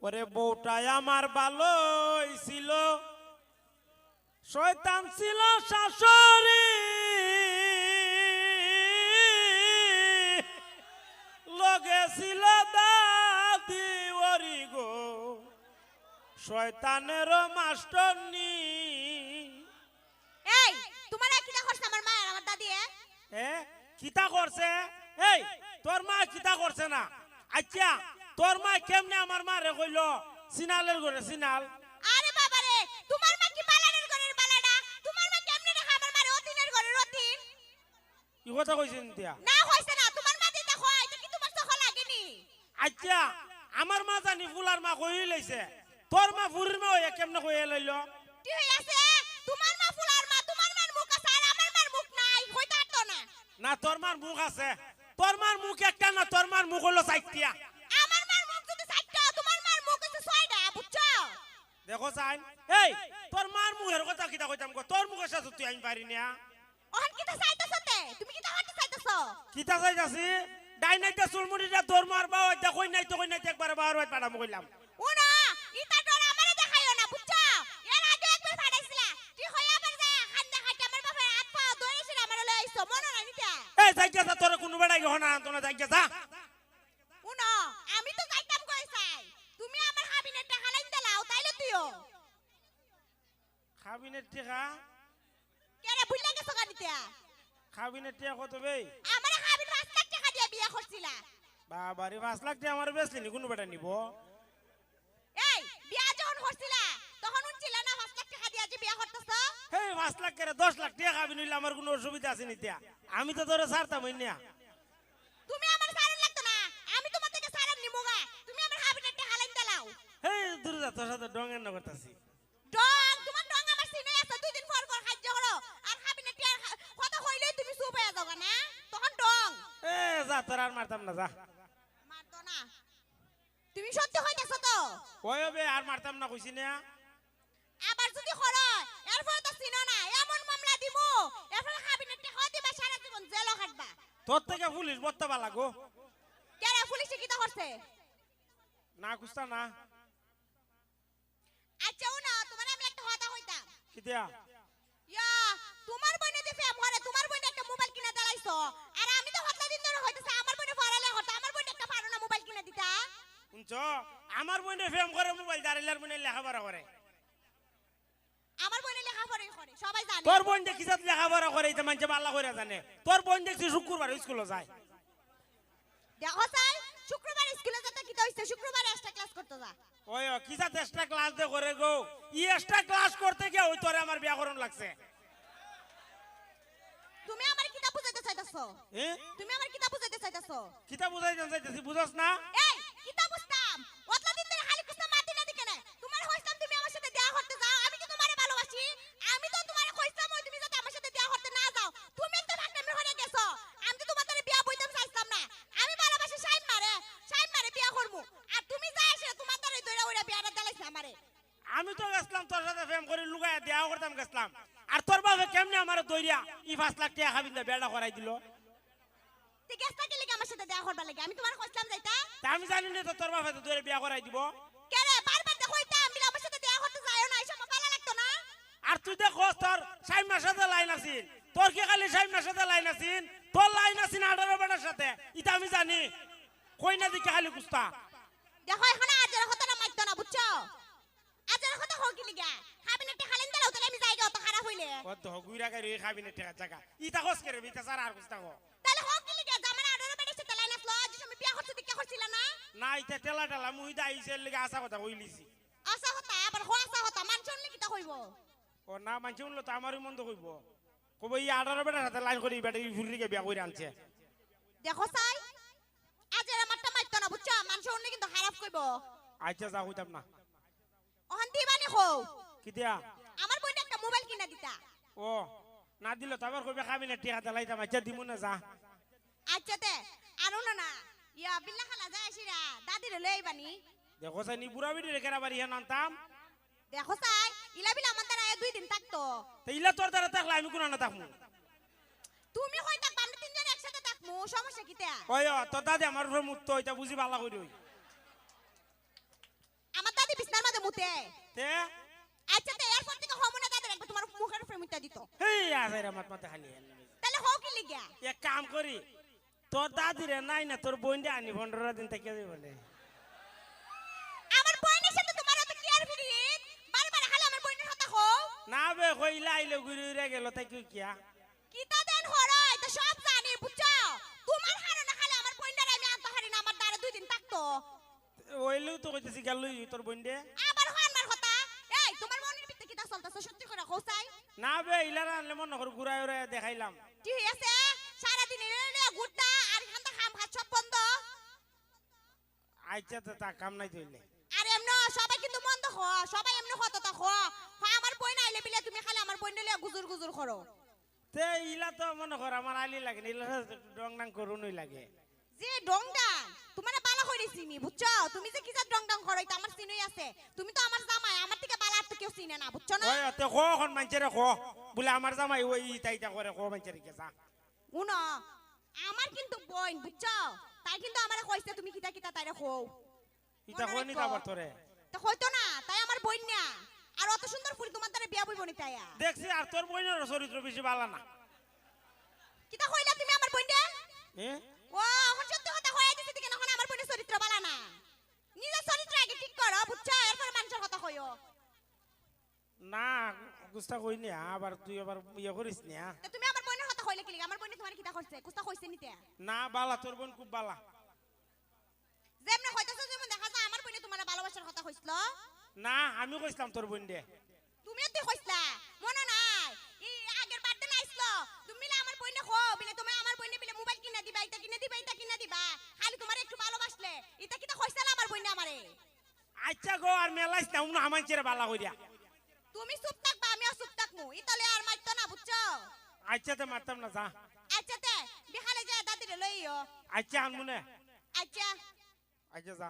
ওরে বউটাই আমার ভালোই ছিল, শয়তান ছিল শাশুড়ি, লগে ছিল দাদি ওরি গো শয়তানের মাস্টরনি। এই তোমার কিটা করছে আমার মা আর আমার দাদি? কিতা করছে? এই তোর মা কিতা করছে না? আচ্ছা তোর মা কেমনে আমার মা রে কইল সিনালের ঘরে সিনাল? আরে বাবা রে, তোমার মা কি বালানের ঘরের বালাডা? তোমার মা কেমনে দেখা আমার মারে অতিনের ঘরের অতিন? কি কথা কইছেন দিয়া? না হইছে না, তোমার মা দিতা কয় এটা কি তোমার চোখ লাগেনি? আচ্ছা আমার মা জানি ফুলার মা কই লইছে, তোর মা ফুরির মা হইয়া কেমনে কই লইলো? কি হই আছে? তোমার মা ফুলার মা, তোমার মার মুখ আছে আর আমার মার মুখ নাই, হইতা তো না। না তোর মার মুখ আছে, তোর মার মুখ একটা না, তোর মার মুখ হলো চারটিয়া। আমার মার মুখ যদি চারটা, তোমার মার মুখ হইছে ছয়টা, বুঝছো? দেখো চাই এই তোর মার মুখের কথা কিতা কইতাম গো, তোর মুখের সাথে তুই আইন পারি না। ওহন কিটা চাইতাছ তে? তুমি কিটা হতে চাইতাছ? কিতা চাইতাছি? ডাইনাইটা চুলমুড়িটা তোর মার বাও এটা কই নাই তো কই নাই একবার বাবার বাড়ি পাঠাম কইলাম। ওনা ইটা ডর আমারে দেখাইও না, বুঝছো? এর আগে একবার ফাড়াইছিলা, তুই হই আবার যায় খান্দা খাইতে আমার বাপের হাত পা ধরেছিল আমারে লই আইছো, মনে নাই নিতা? এই যাইতাছ তোর কোনো বেড়াই হনা তো না যাইতাছ। ওনা আমি তো যাইতাম কই চাই, তুমি আমার হাবিনের টাকা লাইন দাও তাইলে তুইও খাবিনের টিকা? কেরে ভুল লাগে সগা নিতা? খাবিনের টিকা কত বে? আমার হাবিন 5 লাখ টাকা দিয়ে বিয়া করছিলা। বাবারে 5 লাখ টাকা আমার বেচলি কোনো বেটা নিব? এই বিয়া যখন করছিলা তখন উনছিলা না 5 লাখ টাকা দিয়ে যে বিয়া করতেছ? এই 5 লাখ করে 10 লাখ টাকা খাবি নিলে আমার কোনো অসুবিধা আছে নি তিয়া? আমি তো তোরে ছাড়তাম না। তুমি আমার সারান লাগতো না, আমি তোমার থেকে সারান নিমুগা, তুমি আমার হাবিনের টাকা লাইন দাও। এই দূর যা, তোর সাথে ডঙ্গের না করতাছি। ডং তোমার ডং আমার সিনে আছে, 2 দিন পর পর খাইজ হলো আর হাবিনের টাকা কথা কইলে তুমি চুপ হয়ে যাও না, তখন ডং। এ যা তোর আর মারতাম না যা। মারতো না, তুমি সত্যি কইতাছ তো? ওই বে আর মারতাম না কইছি না। আবার যদি করো এরপর তো চিনো না, এমন মামলা দিমু এরপর হাবিনের টাকা দিবা, সারা জীবন জেলও খাটবা। তোর থেকে পুলিশ বর্তা বালা গো। কেরে পুলিশে কিটা করছে? না কুস্তা না। আচ্ছা না, তোমার আমি একটা কথা কইতাম। কিতিয়া? ইয়া তোমার বইনে যে ফেম করে, তোমার বইনে একটা মোবাইল কিনা দালাইছো আর আমি তো হতলা দিন ধরে হইতাছে আমার বইনে পড়ালে হতো, আমার বইনে একটা পারো না মোবাইল কিনা দিতা? শুনছ আমার বোনে ফেম করে মোবাইল দাঁড়িলার বোনে লেখাপড়া করে। আমার বইনে লেখাপড়া করে সবাই জানে। তোর বোন দেখি যাত লেখাপড়া করে এটা মানুষ ভালো করে জানে। তোর বোন দেখছি শুক্রবার স্কুলে যায়। দেখো চাই শুক্রবার স্কুলে যেতে কিটা হইছে, শুক্রবার এক্সট্রা ক্লাস করতে যা। ওই কি যাত এক্সট্রা ক্লাস দে করে গো, ই এক্সট্রা ক্লাস করতে গিয়ে ওই তোরে আমার বিয়া করন লাগছে। তুমি আমার কিটা বুঝাইতে চাইতাছো? তুমি আমার কিটা বুঝাইতে চাইতাছো? কিতা বুঝাই জান চাইতেছি বুঝছ না? এই কিতা বুঝতাম ওতলা দিন ধরে খালি কুস্তা মাতি না দিকে না, তোমার হইতাম তুমি আমার সাথে দেখা করতে যাও, আমি কি তোমারে ভালোবাসি? আমি তো তোমারে কইতাম ওই তুমি যাতে আমার সাথে দেখা করতে না যাও, তুমি তো ভাগনামি হয়ে গেছো। আমি তো তোমার বিয়া বইতাম চাইতাম না, আমি ভালোবাসি শাইন মারে বিয়া করব আর তুমি যাই আসে তোমার দ্বারে দইরা ওইরা বিয়াটা দালাইছে আমারে। আমি তো গেছলাম তোর সাথে ফেম করে লুগায় দেয়া করতাম গেছলাম, আর তোর বাবা কেমনে আমার দইরা ই 5 লাখ টাকা খাবি না বেড়া করাই দিল। তুই গেছটা কি লাগি আমার সাথে দেখা করবার লাগি? আমি তোমার কইতাম যাইতা? তা আমি জানি না তো তোর বাবা তো দইরা বিয়া করাই দিব। কেরে বারবার তো কইতাম বিলা আমার সাথে দেখা করতে যায়ও না, এসব ভালো লাগতো না। আর তুই দেখো তোর 6 মাসের সাথে লাইন আছিস, তোর কি খালি 6 মাসের সাথে লাইন আছিস? তোর লাইন আছিস 18 বেটার সাথে, এটা আমি জানি। কই না দিকে খালি কুস্তা। দেখো এখন আজের কথা না মাইতো না, বুঝছো? আজের কথা হও কি লিগা? হাবিনের টাকা লাইন দাও তাহলে আমি জায়গা অত খারাপ হইলে। ও তো গুইরা গাড়ি খাবি না টাকা জায়গা। ইটা কস করে বিটা সারা আর কুস্তা গো। তাহলে হও কি লিগা? জামানা আডরে বেড়ে সাথে লাইন আসলো, যে আমি বিয়া করতে দিকে করছিল না? না ইটা টেলা টেলা মুই দাইছের লাগি আশা কথা কইলিছি। আশা হতা আবার হোয়াসা হতা মানছন নি কিটা কইবো? ও না মানছি উনলো তো আমারই মন্দ কইব। কব ই 18 বেটার সাথে লাইন করি বেটা ই ফুরিকে বিয়া কইরা আনছে। দেখো চাই আজের আমারটা মাইতো না, বুঝছো? মানছন নি কিন্তু খারাপ কইবো। আচ্ছা যা কইতাম না। ওহান দিবানি হও কি দিয়া? আমার বইনে একটা মোবাইল কিনা দিতা। ও না দিল তো আবার কইবে খাবি না টাকা দিলাইতাম। আচ্ছা দিমু না যা। আচ্ছা তে আরো না না ইয়া বিল্লা খালা যায় আসিরা দাদিরে লই আইবানি। দেখো সাই নি বুড়া বিড়ি রেখে বাড়ি হে নানতাম। দেখো চাই ইলা বিলা আমার দ্বারা 2 দিন থাকতো। তা ইলা তোর দ্বারা থাকলে আমি কোন না থাকমু? তুমি কই থাকবা? আমরা তিনজন একসাথে থাকমু, সমস্যা কিতা? ওই তোর দাদি আমার উপরে মুক্ত হইতা বুঝি ভালো করি। মুতে তে আচ্ছা তে এরপর থেকে হমনা দাদার একবার তোমার মুখের উপরে মুতে দিত হেই আছে রে মাত মাথা খালি তাহলে হও কি লিগা এক কাম করি তোর দাদি রে নাই না তোর বোন আনি 15 দিন থেকে বলে আমার বোনের সাথে তোমার অত কেয়ার ফ্রি বারবার খালি আমার বোনের কথা হও না বে কইলা আইলে ঘুরে ঘুরে গেল তাই কি কিয়া কিতা দেন হরই তো সব জানি বুঝছো তোমার হারনা খালি আমার বোনটার আমি আনতে পারি না আমার দ্বারা 2 দিন থাকতো ওইলেও তো কইতেছি গেলই তোর বোন দে আবার হনমার কথা এই তোমার মনের ভিতরে কিতা চলতেছে সত্যি করে কইছাই না বে ইলারা আনলে মনে কর ঘুরাই ঘুরাই দেখাইলাম কি আছে সারা দিন এলে গুড়টা আর খান্তা খাম খাত সব বন্ধ আচ্ছা তো তা কাম নাই তইলে আর এমনো সবাই কিন্তু মন্দ হ সবাই এমনো হতো তা হ আমার বই না আইলে বিলে তুমি খালি আমার বই নিলে গুজুর গুজুর করো তে ইলা তো মনে কর আমার আলি লাগে না, ইলা ডং ডাং করুনই লাগে যে ডংডাং তোমারে বালা কইরেছি নি বুঝছো তুমি যে কি যা ডংডাং করো এটা আমার চিনই আছে তুমি তো আমার জামাই আমার থেকে বালা আর তো কেউ চিনে না বুঝছো না ওই তে কো কোন মানছেরে কো বলে আমার জামাই ওই তাইটা করে কো মানছেরে কেসা উনো আমার কিন্তু বোন বুঝছো তাই কিন্তু আমারে কইছে তুমি কিতা কিতা তাইরে কও ইটা কোনি তা বর্তরে তো হইতো না তাই আমার বোন না আর অত সুন্দর ফুল তোমার দ্বারা বিয়া বইবনি তাইয়া দেখছি আর তোর বোনের চরিত্র বেশি ভালো না কিতা কইলা তুমি আমার বোন দে এ ও এখন সত্যি কথা হয়ে দিছে দিকে এখন আমার বোনের চরিত্র বালা না নিজের চরিত্র আগে ঠিক করো বুঝছো এরপর মানুষের কথা কইও না গুস্তা কইনি আবার তুই আবার ইয়ে করিস না তা তুমি আমার বোনের কথা কইলে কি লাগি আমার বোনে তোমার কিতা করছে কুস্তা কইছে নিতে না বালা তোর বোন খুব বালা যেমনে কইতাছো যেমন দেখা যায় আমার বোনে তোমার ভালোবাসার কথা কইছিল না আমি কইছিলাম তোর বোন দে তুমিও তুই কইছলা মনে নাই এই আগের বারদিন আইছলো তুমি মিলে আমার বোনে কো বিলে তুমি আমার বোনে বিলে মোবাইল কিনা দিবা এটা কিনা দিবা এটা কিনা দিবা খালি তোমার একটু ভালোবাসলে এটা কিতা কইছলা আমার বোনে আমারে আচ্ছা গো আর মেলাইস না উনা আমানছেরে বালা কইরা তুমি চুপ থাকবা আমিও চুপ থাকমু ইতালে আর মাইতো না বুঝছো আচ্ছা তে মারতাম না যা আচ্ছা তে বিহালে যা দাদিরে লইও আচ্ছা আনমুনে আচ্ছা আচ্ছা যা